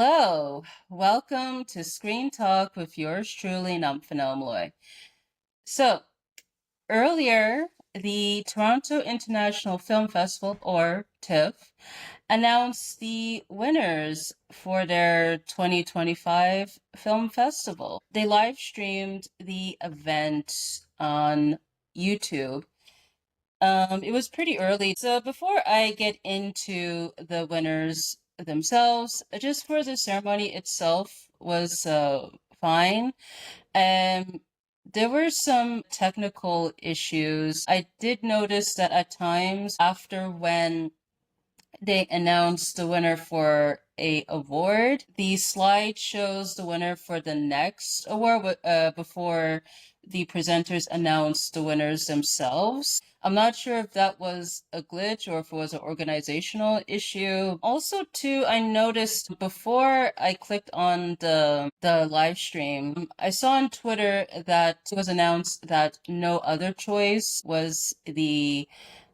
Hello, welcome to Screen Talk with yours truly, Nomfanelo. So, earlier, the Toronto International Film Festival, or TIFF, announced the winners for their 2025 film festival. They live streamed the event on YouTube. It was pretty early. So before I get into the winners themselves, just for the ceremony itself was fine. Um, there were some technical issues. I did notice that at times after when they announced the winner for a award, the slide shows the winner for the next award before the presenters announced the winners themselves. I'm not sure if that was a glitch or if it was an organizational issue. Also, too, I noticed before I clicked on the live stream, I saw on Twitter that it was announced that No Other Choice was the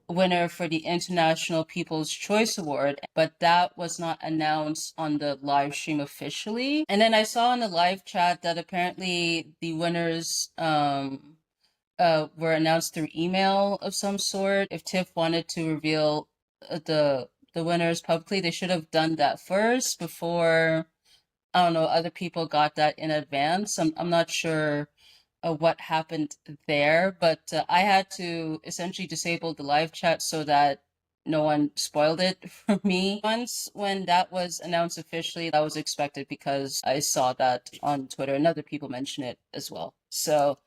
winner for the International People's Choice Award, but that was not announced on the live stream officially. And then I saw in the live chat that apparently the winners were announced through email of some sort. If TIFF wanted to reveal the winners publicly, they should have done that first before, I don't know, other people got that in advance. I'm not sure what happened there, but I had to essentially disable the live chat so that no one spoiled it for me. Once when that was announced officially, that was expected because I saw that on Twitter and other people mention it as well. So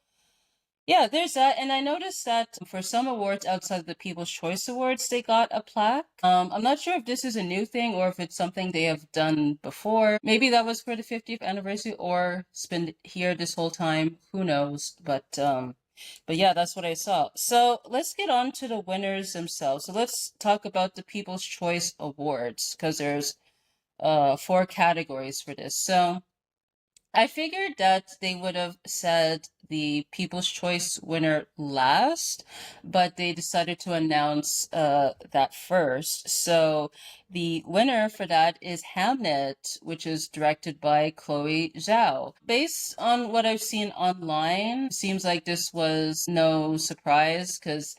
yeah, there's that. And I noticed that for some awards outside of the People's Choice Awards, they got a plaque. I'm not sure if this is a new thing or if it's something they have done before. Maybe that was for the 50th anniversary or it's been here this whole time. Who knows? But yeah, that's what I saw. So let's get on to the winners themselves. So let's talk about the People's Choice Awards because there's four categories for this. So I figured that they would have said the People's Choice winner last, but they decided to announce that first. So the winner for that is Hamnet, which is directed by Chloe Zhao. Based on what I've seen online, it seems like this was no surprise because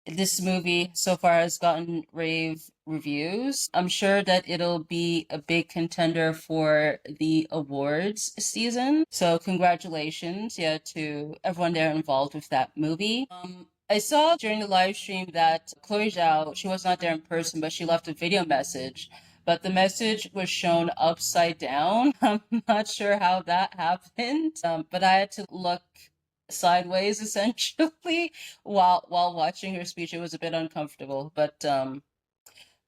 this movie so far has gotten rave reviews. I'm sure that it'll be a big contender for the awards season. So congratulations, yeah, to everyone there involved with that movie. I saw during the live stream that Chloe Zhao, she was not there in person, but she left a video message. But the message was shown upside down. I'm not sure how that happened, but I had to look sideways essentially while watching her speech. It was a bit uncomfortable, but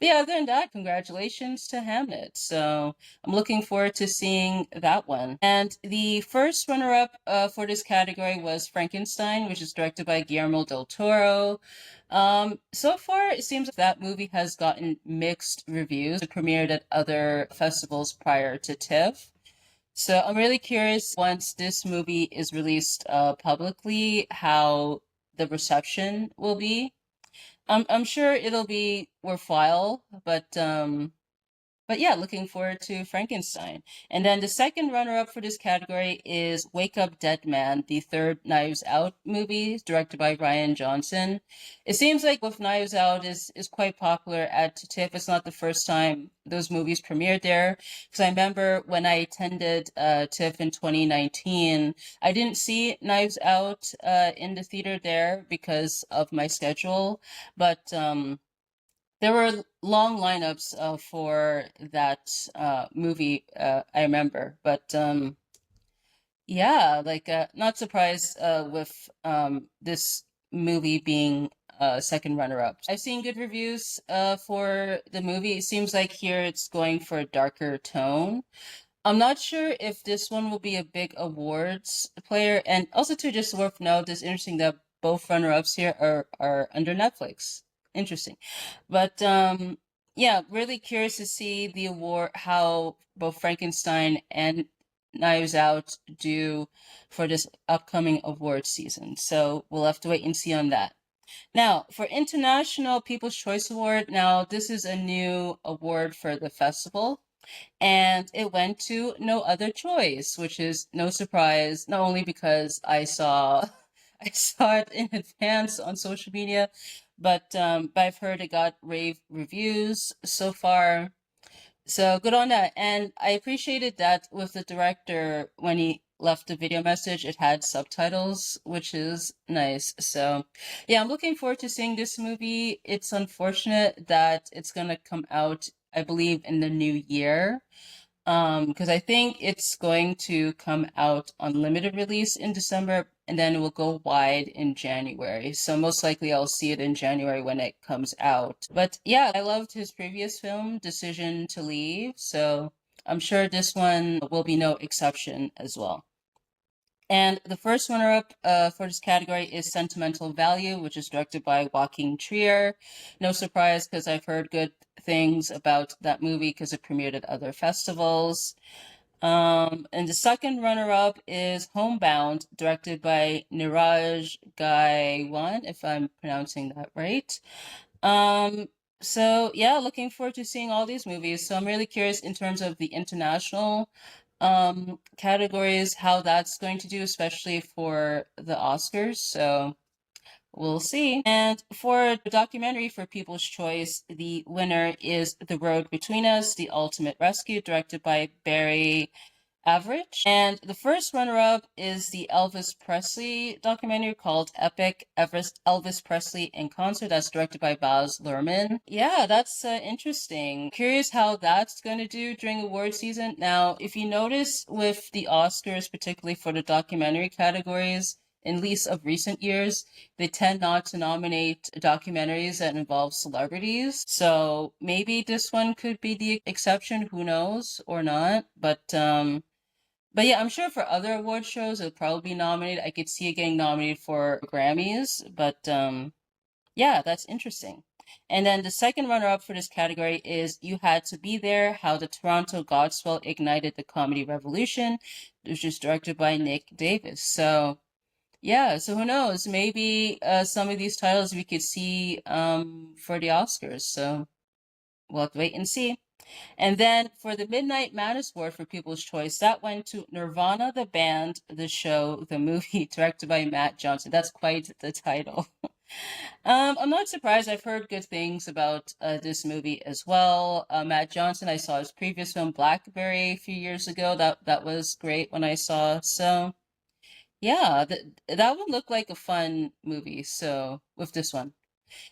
yeah, other than that, congratulations to Hamnet. So I'm looking forward to seeing that one. And the first runner-up for this category was Frankenstein, which is directed by Guillermo del Toro. So far, it seems like that movie has gotten mixed reviews. It premiered at other festivals prior to TIFF. So I'm really curious once this movie is released publicly, how the reception will be. I'm sure it'll be worthwhile, but yeah, looking forward to Frankenstein. And then the second runner-up for this category is Wake Up Dead Man, the third Knives Out movie, directed by Ryan Johnson. It seems like with Knives Out is quite popular at TIFF. It's not the first time those movies premiered there. Because I remember when I attended TIFF in 2019, I didn't see Knives Out in the theater there because of my schedule, but there were long lineups for that movie, I remember. But yeah, like not surprised with this movie being second runner-up. I've seen good reviews for the movie. It seems like here it's going for a darker tone. I'm not sure if this one will be a big awards player. And also, too, just worth note, it's interesting that both runner-ups here are under Netflix. Interesting. But yeah, really curious to see the award, how both Frankenstein and Knives Out do for this upcoming award season. So we'll have to wait and see on that. Now, for International People's Choice Award, now this is a new award for the festival. and it went to No Other Choice, which is no surprise, not only because I saw I saw it in advance on social media, but I've heard it got rave reviews so far. So good on that. And I appreciated that with the director, when he left the video message, it had subtitles, which is nice. So yeah, I'm looking forward to seeing this movie. It's unfortunate that it's gonna come out, I believe, in the new year. Because I think it's going to come out on limited release in December, and then it will go wide in January. So most likely I'll see it in January when it comes out. But yeah, I loved his previous film, Decision to Leave, so I'm sure this one will be no exception as well. And the first runner-up for this category is Sentimental Value, which is directed by Joaquin Trier. No surprise, because I've heard good things about that movie because it premiered at other festivals. And the second runner-up is Homebound, directed by Niraj Gaiwan, if I'm pronouncing that right. So yeah, looking forward to seeing all these movies. So I'm really curious in terms of the international categories, how that's going to do, especially for the Oscars. So we'll see. And for the documentary for People's Choice, the winner is The Road Between Us, The Ultimate Rescue, directed by Barry Average. And the first runner-up is the Elvis Presley documentary called Epic Elvis Presley in Concert. That's directed by Baz Luhrmann. Yeah, that's interesting. Curious how that's going to do during award season. Now, if you notice with the Oscars, particularly for the documentary categories, in least of recent years, they tend not to nominate documentaries that involve celebrities. So maybe this one could be the exception, who knows, or not. But yeah, I'm sure for other award shows it'll probably be nominated. I could see it getting nominated for Grammys, but yeah, that's interesting. And then the second runner-up for this category is You Had to Be There, How the Toronto Godspell Ignited the Comedy Revolution, which is directed by Nick Davis. So yeah, so who knows? Maybe some of these titles we could see for the Oscars. So we'll have to wait and see. And then for the Midnight Madness Award for People's Choice, that went to Nirvana, the band, the show, the movie, directed by Matt Johnson. That's quite the title. I'm not surprised. I've heard good things about this movie as well. Matt Johnson, I saw his previous film, Blackberry, a few years ago. That was great when I saw. So yeah, that would look like a fun movie. So with this one.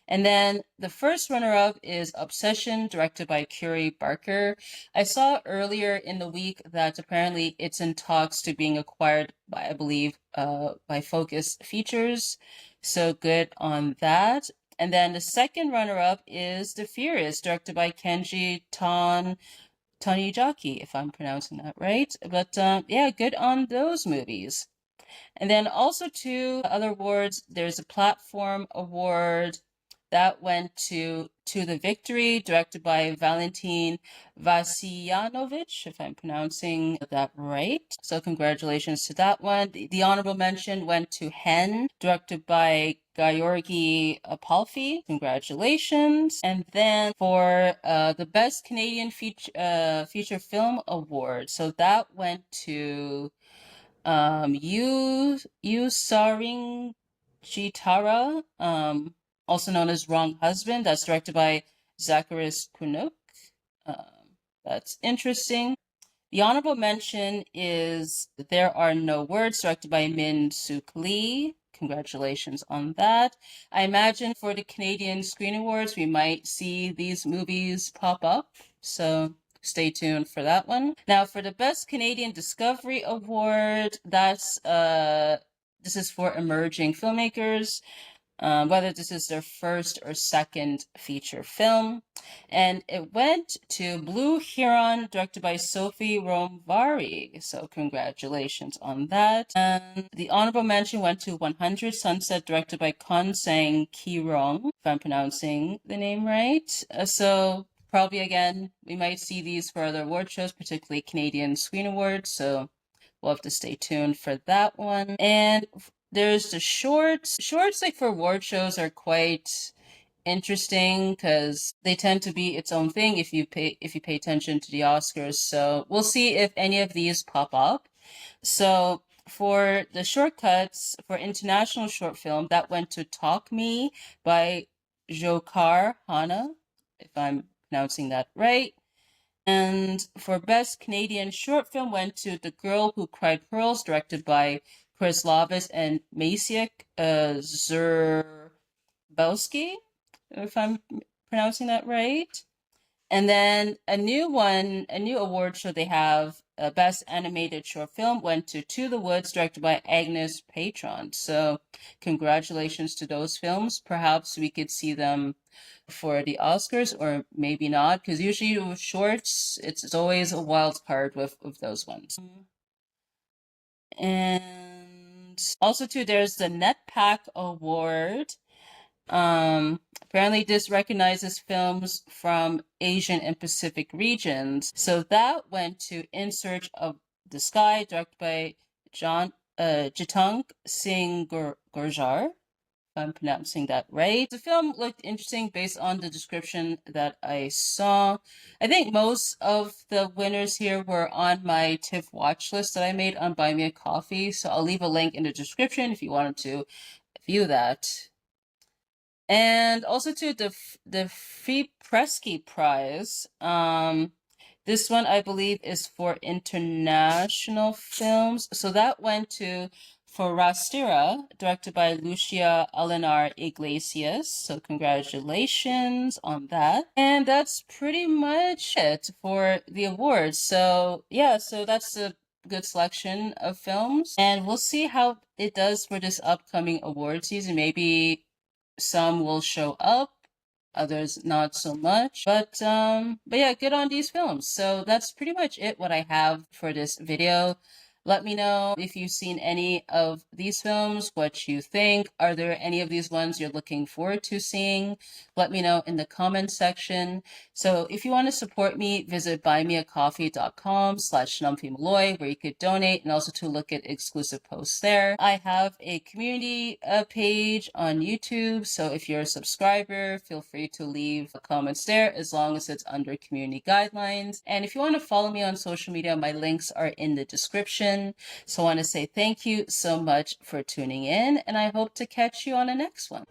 And then the first runner-up is Obsession, directed by Curie Barker. I saw earlier in the week that apparently it's in talks to being acquired by, I believe, by Focus Features. So good on that. And then the second runner-up is The Furious, directed by Kenji Tanijaki, if I'm pronouncing that right. But yeah, good on those movies. And then also two other awards. There's a platform award that went to the Victory, directed by Valentin Vasilyanovich, if I'm pronouncing that right. So congratulations to that one. The honorable mention went to Hen, directed by Georgi Apolfi. Congratulations. And then for the Best Canadian Feature Film Award, so that went to you Saring Chitara, also known as Wrong Husband. That's directed by Zacharis Kunuk. That's interesting. The honorable mention is There Are No Words, directed by Min Suk Lee. Congratulations on that. I imagine for the Canadian Screen Awards, we might see these movies pop up. So stay tuned for that one. Now, for the Best Canadian Discovery Award, this is for emerging filmmakers, whether this is their first or second feature film. And it went to Blue Heron, directed by Sophie Romvari. So congratulations on that. And the honorable mention went to 100 Sunset, directed by Kon Sang Ki-rong, if I'm pronouncing the name right. So probably again, we might see these for other award shows, particularly Canadian Screen Awards. So we'll have to stay tuned for that one. And there's the shorts. Shorts, like for award shows, are quite interesting because they tend to be its own thing if you pay attention to the Oscars. So we'll see if any of these pop up. So for the shortcuts for international short film, that went to Talk Me by Jokar Hana, if I'm pronouncing that right. And for best Canadian short film went to The Girl Who Cried Pearls, directed by Chris Lovis and Maciek Zerbowski, if I'm pronouncing that right. And then a new award show they have, Best Animated Short Film, went to the Woods, directed by Agnes Patron. So congratulations to those films. Perhaps we could see them for the Oscars, or maybe not, because usually with shorts, it's always a wild card with those ones. And also too, there's the NetPack Award. Apparently this recognizes films from Asian and Pacific regions. So that went to In Search of the Sky, directed by Jitang Singh Gurjar, if I'm pronouncing that right. The film looked interesting based on the description that I saw. I think most of the winners here were on my TIFF watch list that I made on Buy Me a Coffee. So I'll leave a link in the description if you wanted to view that. And also to the Free Presky Prize. This one I believe is for international films. So that went to Forastera, directed by Lucia Eleanor Iglesias. So congratulations on that. And that's pretty much it for the awards. So yeah, so that's a good selection of films. And we'll see how it does for this upcoming award season. Maybe some will show up, others not so much. But yeah, good on these films. So that's pretty much it what I have for this video. Let me know if you've seen any of these films, what you think. Are there any of these ones you're looking forward to seeing? Let me know in the comment section. So if you want to support me, visit buymeacoffee.com/numphymalloy, where you could donate and also to look at exclusive posts there. I have a community page on YouTube. So if you're a subscriber, feel free to leave comments there as long as it's under community guidelines. And if you want to follow me on social media, my links are in the description. So I want to say thank you so much for tuning in, and I hope to catch you on the next one.